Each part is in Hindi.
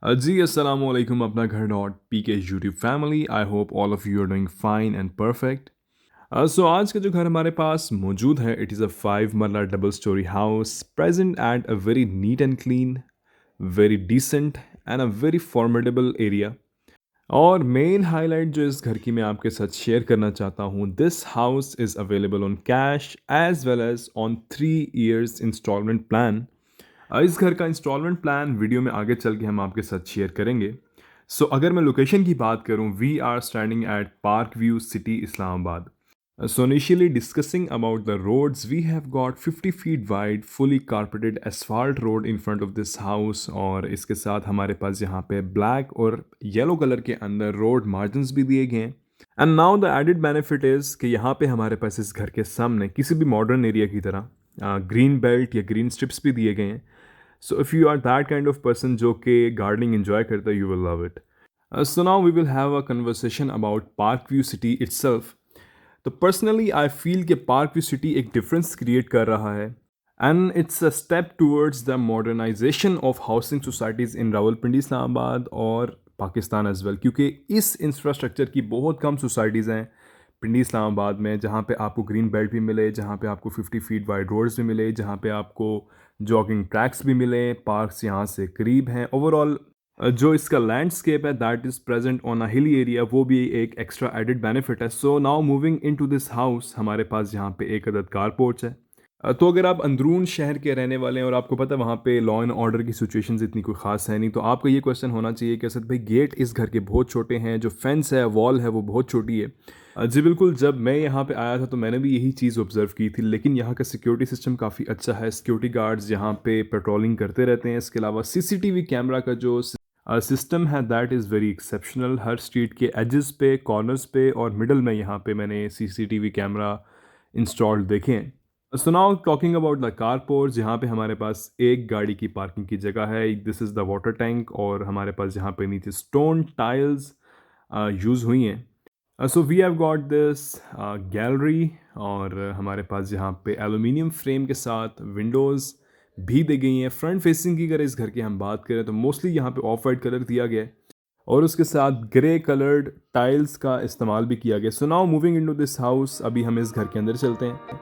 जी अस्सलाम वालेकुम Apna Ghar dot P K YouTube family. I hope all of you are doing fine and perfect. So आज का जो घर हमारे पास मौजूद है, it is a 5 marla double storey house present at a very neat and clean, very decent and a very formidable area. और मेन हाईलाइट जो इस घर की मैं आपके साथ शेयर करना चाहता हूँ, this house is available on cash as well as on 3 years instalment plan. इस घर का इंस्टॉलमेंट प्लान वीडियो में आगे चल के हम आपके साथ शेयर करेंगे। सो अगर मैं लोकेशन की बात करूं, we are standing at Park view City Islamabad. So initially discussing about the roads, we have got 50 feet wide fully carpeted asphalt road in front of this house, और इसके साथ हमारे पास यहाँ पे ब्लैक और येलो कलर के अंदर रोड मार्जिन्स भी दिए गए हैं। And now the added benefit is कि यहाँ पे हमारे पास इस घर के सामने किसी भी मॉडर्न एरिया की तरह ग्रीन बेल्ट या ग्रीन स्ट्रिप्स भी दिए गए हैं। So if you are that kind of person जो कि गार्डनिंग एंजॉय करता है, you will love it. So now we will have a conversation about park view city itself. तो पर्सनली आई फील कि पार्क व्यू सिटी एक डिफरेंस क्रिएट कर रहा है, and it's a step towards the modernization of housing societies in Rawalpindi Islamabad और पाकिस्तान एज वेल, क्योंकि इस इंफ्रास्ट्रक्चर की बहुत कम सोसाइटीज़ हैं पिंडी इस्लामाबाद में जहाँ पे आपको ग्रीन बेल्ट भी मिले, जहाँ पे आपको 50 फीट वाइड रोड्स भी मिले, जहाँ पे आपको जॉगिंग ट्रैक्स भी मिले, पार्क्स यहाँ से करीब हैं। ओवरऑल जो इसका लैंडस्केप है that is present on a hilly area, वो भी एक एक्स्ट्रा एडेड बेनिफिट है। So now moving into this house, हमारे पास यहाँ पे एक अदद कार पोर्च है। तो अगर आप अंदरून शहर के रहने वाले हैं और आपको पता है वहाँ पे लॉ एंड ऑर्डर की सिचुएशंस इतनी कोई ख़ास है नहीं, तो आपका ये क्वेश्चन होना चाहिए कि असद भाई गेट इस घर के बहुत छोटे हैं, जो फेंस है वॉल है वो बहुत छोटी है। जी बिल्कुल, जब मैं यहाँ पे आया था तो मैंने भी यही चीज़ ऑब्ज़र्व की थी, लेकिन यहाँ का सिक्योरिटी सिस्टम काफ़ी अच्छा है। सिक्योरिटी गार्ड्स यहाँ पे पेट्रोलिंग करते रहते हैं। इसके अलावा सीसीटीवी कैमरा का जो सिस्टम है that is very exceptional. Her street के एजेस पे, कॉर्नर्स पे और मिडल में यहाँ पे मैंने सीसीटीवी कैमरा इंस्टॉल्ड देखे हैं। So now talking about the car porch, यहाँ पे हमारे पास एक गाड़ी की पार्किंग की जगह है। This is the water tank, और हमारे पास यहाँ पे नीचे स्टोन टाइल्स यूज़ हुई हैं। So we have got this gallery, और हमारे पास यहाँ पे एलुमिनियम फ्रेम के साथ विंडोज़ भी दी गई हैं। फ्रंट फेसिंग की अगर इस घर की हम बात करें तो मोस्टली यहाँ पे ऑफ वाइट कलर दिया गया है, और उसके साथ ग्रे कलर्ड टाइल्स का इस्तेमाल भी किया गया। So now moving into this house, अभी हम इस घर के अंदर चलते हैं।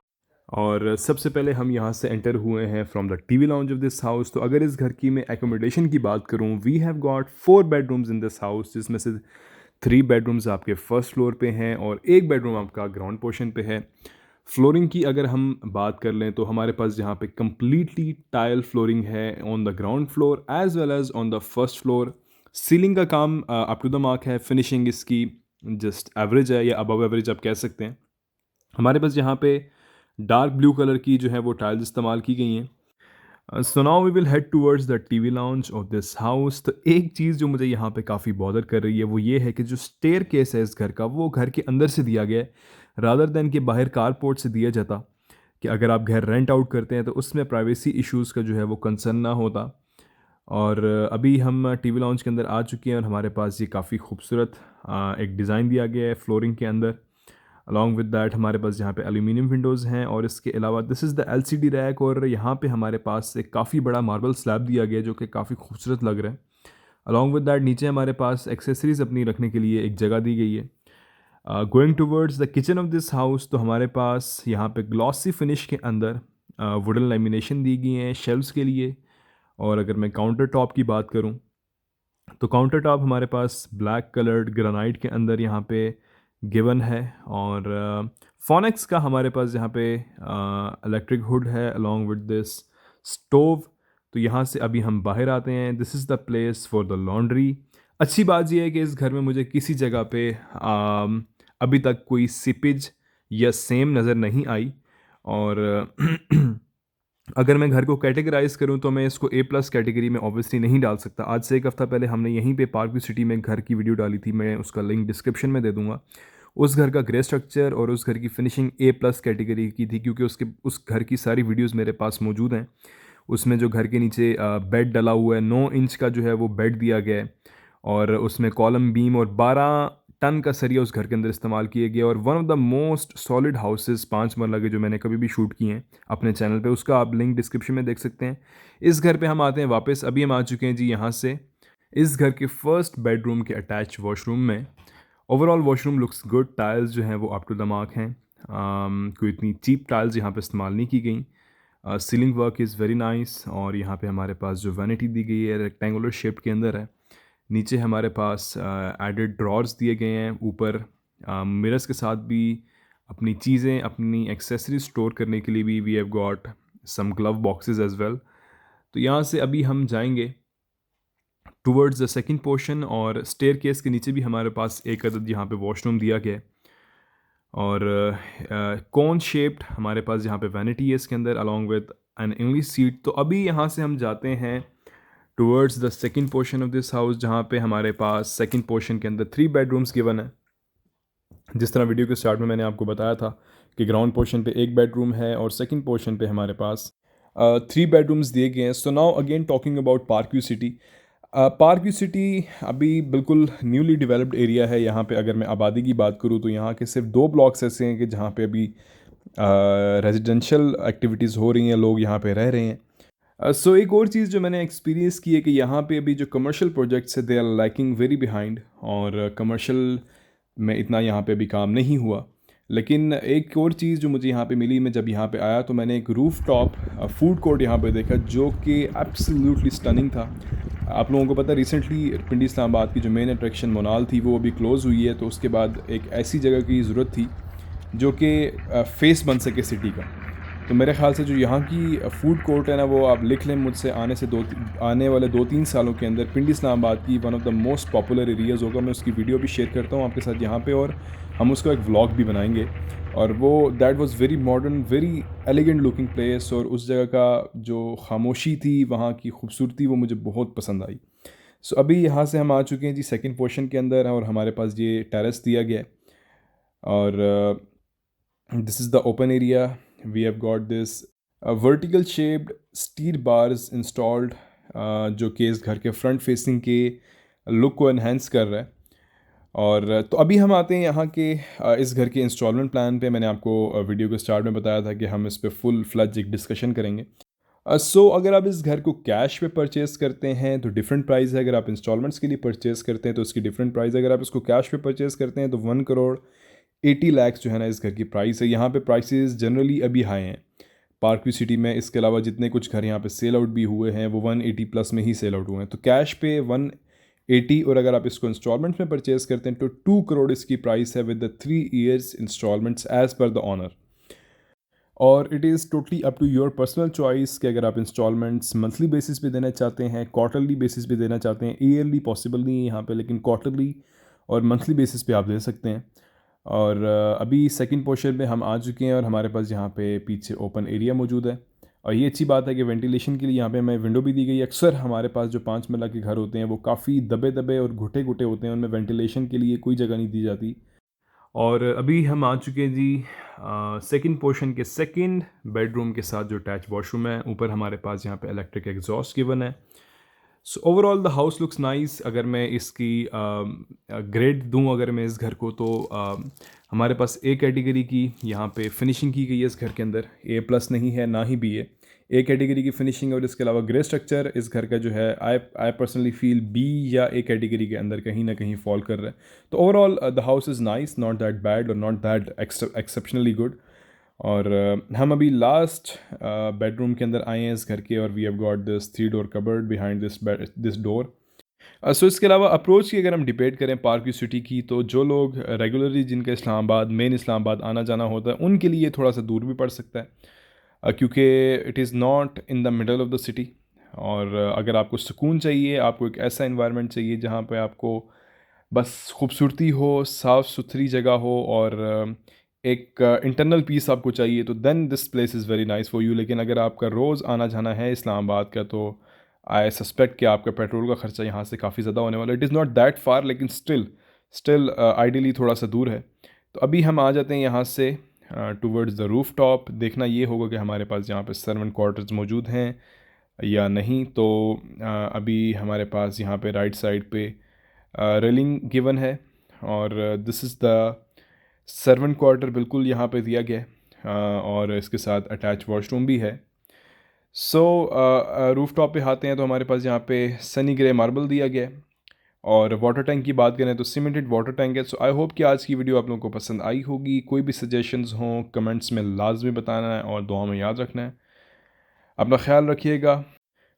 और सबसे पहले हम यहाँ से एंटर हुए हैं from the TV lounge of this house. तो अगर इस घर की मैं एकोमोडेशन की बात करूँ, we have got 4 bedrooms in this house, जिसमें से 3 बेडरूम्स आपके फर्स्ट फ्लोर पे हैं और एक बेडरूम आपका ग्राउंड पोर्शन पे है। फ्लोरिंग की अगर हम बात कर लें तो हमारे पास यहाँ पे कम्प्लीटली टाइल फ्लोरिंग है on the ground floor as well as on the first floor. Ceiling का काम अप टू द मार्क है। फिनिशिंग इसकी जस्ट एवरेज है या अबव एवरेज आप कह सकते हैं। हमारे पास यहाँ पे डार्क ब्लू कलर की जो है वो टाइल्स इस्तेमाल की गई हैं। So now we will head towards the TV lounge of this house. तो एक चीज़ जो मुझे यहाँ पे काफ़ी बॉदर कर रही है वो ये है कि जो स्टेयर केस है इस घर का, वो घर के अंदर से दिया गया है रादर देन कि बाहर कारपोर्ट से दिया जाता, कि अगर आप घर रेंट आउट करते हैं तो उसमें प्राइवेसी इश्यूज़ का जो है वो कंसर्न ना होता। और अभी हम टीवी लाउंज के अंदर आ चुके हैं और हमारे पास ये काफ़ी खूबसूरत एक डिज़ाइन दिया गया है फ्लोरिंग के अंदर। अलॉन्ग विद दैट हमारे पास यहाँ पे एल्यूमिनियम विंडोज़ हैं, और इसके अलावा this is the LCD rack, और यहाँ पे हमारे पास एक काफ़ी बड़ा मार्बल स्लैब दिया गया है जो कि काफ़ी खूबसूरत लग रहा है। अलॉन्ग विद दैट नीचे हमारे पास एक्सेसरीज़ अपनी रखने के लिए एक जगह दी गई है। Going towards the kitchen of this house, तो हमारे पास यहाँ पे ग्लॉसी फिनिश के अंदर वुडन लेमिनेशन दी गई हैं शेल्व्स के लिए। और अगर मैं काउंटर टॉप की बात करूँ तो काउंटर टॉप हमारे पास ब्लैक कलर्ड ग्रेनाइट के अंदर यहाँ पे गिवन है। और फोनेक्स का हमारे पास यहाँ पे इलेक्ट्रिक हुड है अलॉन्ग विद दिस स्टोव। तो यहाँ से अभी हम बाहर आते हैं। This is the place for the laundry. अच्छी बात यह है कि इस घर में मुझे किसी जगह पे अभी तक कोई सिपेज या सेम नज़र नहीं आई। और अगर मैं घर को कैटेगराइज़ करूँ तो मैं इसको ए प्लस कैटेगरी में ऑब्वियसली नहीं डाल सकता। आज से एक हफ़्ता पहले हमने यहीं पे पार्क व्यू सिटी में घर की वीडियो डाली थी, मैं उसका लिंक डिस्क्रिप्शन में दे दूँगा। उस घर का ग्रे स्ट्रक्चर और उस घर की फिनिशिंग ए प्लस कैटेगरी की थी, क्योंकि उस घर की सारी वीडियोज़ मेरे पास मौजूद हैं। उसमें जो घर के नीचे बेड डला हुआ है, 9 इंच का जो है वो बेड दिया गया है, और उसमें कॉलम बीम और 12 टन का सरिया उस घर के अंदर इस्तेमाल किए गए, और one of the most solid houses 5 मरला के जो मैंने कभी भी शूट किए हैं अपने चैनल पे, उसका आप लिंक डिस्क्रिप्शन में देख सकते हैं। इस घर पे हम आते हैं वापस। अभी हम आ चुके हैं जी यहाँ से इस घर के फर्स्ट बेडरूम के अटैच वॉशरूम में overall washroom looks good. Tiles जो हैं वो अप टू द मार्क हैं। कोई इतनी चीप टाइल्स यहाँ पे इस्तेमाल नहीं की गई। Ceiling work is very nice. और यहाँ पे हमारे पास जो वैनिटी दी गई है रेक्टेंगुलर शेप के अंदर है। नीचे हमारे पास एडेड ड्रॉर्स दिए गए हैं। ऊपर मिरर्स के साथ भी अपनी चीज़ें, अपनी एक्सेसरीज स्टोर करने के लिए भी we have got some glove boxes as well. तो यहाँ से अभी हम जाएंगे टूवर्ड्स द सेकंड पोर्शन, और स्टेयर केस के नीचे भी हमारे पास एक अदद यहाँ पे वॉशरूम दिया गया है। और कौन शेप्ड हमारे पास यहाँ पे वैनिटी है इसके अंदर along with an English seat. तो अभी यहाँ से हम जाते हैं towards the second portion of this house, जहाँ पे हमारे पास सेकंड पोर्शन के अंदर 3 बेडरूम्स गिवन है। जिस तरह वीडियो के स्टार्ट में मैंने आपको बताया था कि ग्राउंड पोर्शन पे एक बेडरूम है और सेकंड पोर्शन पे हमारे पास 3 बेडरूम्स दिए गए हैं। So now again talking about park view city. Park view city अभी बिल्कुल न्यूली डेवलप्ड एरिया है। यहाँ पे अगर मैं आबादी की बात करूँ तो यहाँ के सिर्फ 2 ब्लॉक्स ऐसे हैं कि जहाँ पे अभी रेजिडेंशियल एक्टिविटीज़ हो रही हैं, लोग यहाँ पे रह रहे हैं। सो एक और चीज़ जो मैंने एक्सपीरियंस की है कि यहाँ पे अभी जो कमर्शियल प्रोजेक्ट्स है they are lacking very behind, और कमर्शियल में इतना यहाँ पे अभी काम नहीं हुआ। लेकिन एक और चीज़ जो मुझे यहाँ पे मिली, मैं जब यहाँ पे आया तो मैंने एक रूफ टॉप फूड कोर्ट यहाँ पे देखा जो कि एब्सोल्युटली स्टनिंग था। आप लोगों को पता है रिसेंटली पिंडी इस्लामाबाद की जो मेन अट्रैक्शन मोनाल थी वो अभी क्लोज़ हुई है, तो उसके बाद एक ऐसी जगह की ज़रूरत थी जो कि फेस बन सके सिटी का। तो मेरे ख़्याल से जो यहाँ की फूड कोर्ट है ना, वो आप लिख लें मुझसे, आने वाले 2-3 सालों के अंदर पिंडी इस्लामाबाद की one of the most popular areas होगा। मैं उसकी वीडियो भी शेयर करता हूँ आपके साथ यहाँ पे, और हम उसका एक व्लॉग भी बनाएंगे। और वो that was very modern, very elegant looking place, और उस जगह का जो खामोशी थी, वहाँ की खूबसूरती, वो मुझे बहुत पसंद आई। सो अभी यहाँ से हम आ चुके हैं जी सेकंड पोर्शन के अंदर, और हमारे पास ये टेरेस दिया गया है। और this is the open area. We have got this vertical shaped steel bars installed, जो कि इस घर के फ्रंट फेसिंग के लुक को एनहेंस कर रहा है। और तो अभी हम आते हैं यहाँ के इस घर के इंस्टॉलमेंट प्लान पे। मैंने आपको वीडियो के स्टार्ट में बताया था कि हम इस पे फुल फ्लैज एक डिस्कशन करेंगे। सो अगर आप इस घर को कैश पे परचेज़ करते हैं तो डिफरेंट प्राइस है। अगर आप इंस्टॉलमेंट्स के लिए परचेज़ करते हैं तो उसकी डिफरेंट प्राइस है। अगर आप इसको कैश पे परचेज़ करते हैं तो 1 करोड़ 80 लाख जो है ना इस घर की प्राइस है। यहाँ पे प्राइसेस जनरली अभी हाई हैं पार्क व्यू सिटी में। इसके अलावा जितने कुछ घर यहाँ पे सेल आउट भी हुए हैं वो 180 प्लस में ही सेल आउट हुए हैं। तो कैश पे 180, और अगर आप इसको इंस्टॉलमेंट्स में परचेज़ करते हैं तो 2 करोड़ इसकी प्राइस है with the 3 years installments as per the owner. और it is totally up to your personal choice कि अगर आप इंस्टॉलमेंट्स मंथली बेसिस पे देना चाहते हैं, क्वार्टरली बेसिस पे देना चाहते हैं। ईयरली पॉसिबल नहीं है यहाँ पे, लेकिन क्वार्टरली और मंथली बेसिस पे आप दे सकते हैं। और अभी सेकंड पोर्शन में हम आ चुके हैं, और हमारे पास यहाँ पे पीछे ओपन एरिया मौजूद है। और ये अच्छी बात है कि वेंटिलेशन के लिए यहाँ पे हमें विंडो भी दी गई है। अक्सर हमारे पास जो 5 मंजिला के घर होते हैं वो काफ़ी दबे दबे और घुटे घुटे होते हैं, उनमें वेंटिलेशन के लिए कोई जगह नहीं दी जाती। और अभी हम आ चुके हैं जी सेकंड पोर्शन के सेकंड बेडरूम के साथ जो अटैच वॉशरूम है। ऊपर हमारे पास यहाँ पे इलेक्ट्रिक एग्जॉस्ट गिवन है। So overall the house looks nice. अगर मैं इसकी ग्रेड दूं अगर मैं इस घर को, तो हमारे पास ए कैटेगरी की यहाँ पे फिनिशिंग की गई है इस घर के अंदर। A+ नहीं है ना ही B है, ए कैटेगरी की फिनिशिंग। और इसके अलावा ग्रे स्ट्रक्चर इस घर का जो है आई पर्सनली फील B या A कैटेगरी के अंदर कहीं ना कहीं फॉल कर रहा है। तो overall the house is nice, not that bad और नॉट दैट एक्सेप्शनली गुड। और हम अभी लास्ट बेडरूम के अंदर आए हैं इस घर के, और we have got this 3 door cupboard behind this door. So इसके अलावा अप्रोच की अगर हम डिबेट करें पार्क व्यू सिटी की, तो जो लोग रेगुलरली जिनका इस्लामाबाद मेन इस्लामाबाद आना जाना होता है उनके लिए थोड़ा सा दूर भी पड़ सकता है, क्योंकि it is not in the middle of the city. और अगर आपको सुकून चाहिए, आपको एक ऐसा इन्वायरमेंट चाहिए जहाँ पे आपको बस खूबसूरती हो, साफ़ सुथरी जगह हो, और एक इंटरनल पीस आपको चाहिए, तो then this place is very nice for you. लेकिन अगर आपका रोज़ आना जाना है इस्लामाबाद का, तो आई सस्पेक्ट कि आपका पेट्रोल का ख़र्चा यहाँ से काफ़ी ज़्यादा होने वाला है। It is not that far, लेकिन स्टिल आइडियली थोड़ा सा दूर है। तो अभी हम आ जाते हैं यहाँ से टूवर्ड्स द रूफ टॉप। देखना ये होगा कि हमारे पास यहाँ पे सर्वेंट क्वार्टर्स मौजूद हैं या नहीं। तो अभी हमारे पास यहाँ पे राइट साइड पे रेलिंग गिवन है, और this is the servant quarter बिल्कुल यहाँ पे दिया गया है, और इसके साथ अटैच वॉशरूम भी है। सो रूफ टॉप पे आते हैं तो हमारे पास यहाँ पे सनी ग्रे मार्बल दिया गया है। और वाटर टैंक की बात करें तो सीमेंटेड वाटर टैंक है। सो आई होप कि आज की वीडियो आप लोगों को पसंद आई होगी। कोई भी सजेशंस हों कमेंट्स में लाजमी बताना है और दुआ में याद रखना है। अपना ख्याल रखिएगा।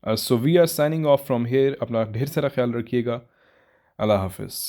So we are signing off from here. अपना ढेर सारा ख्याल रखिएगा। अल्लाह हाफिज़।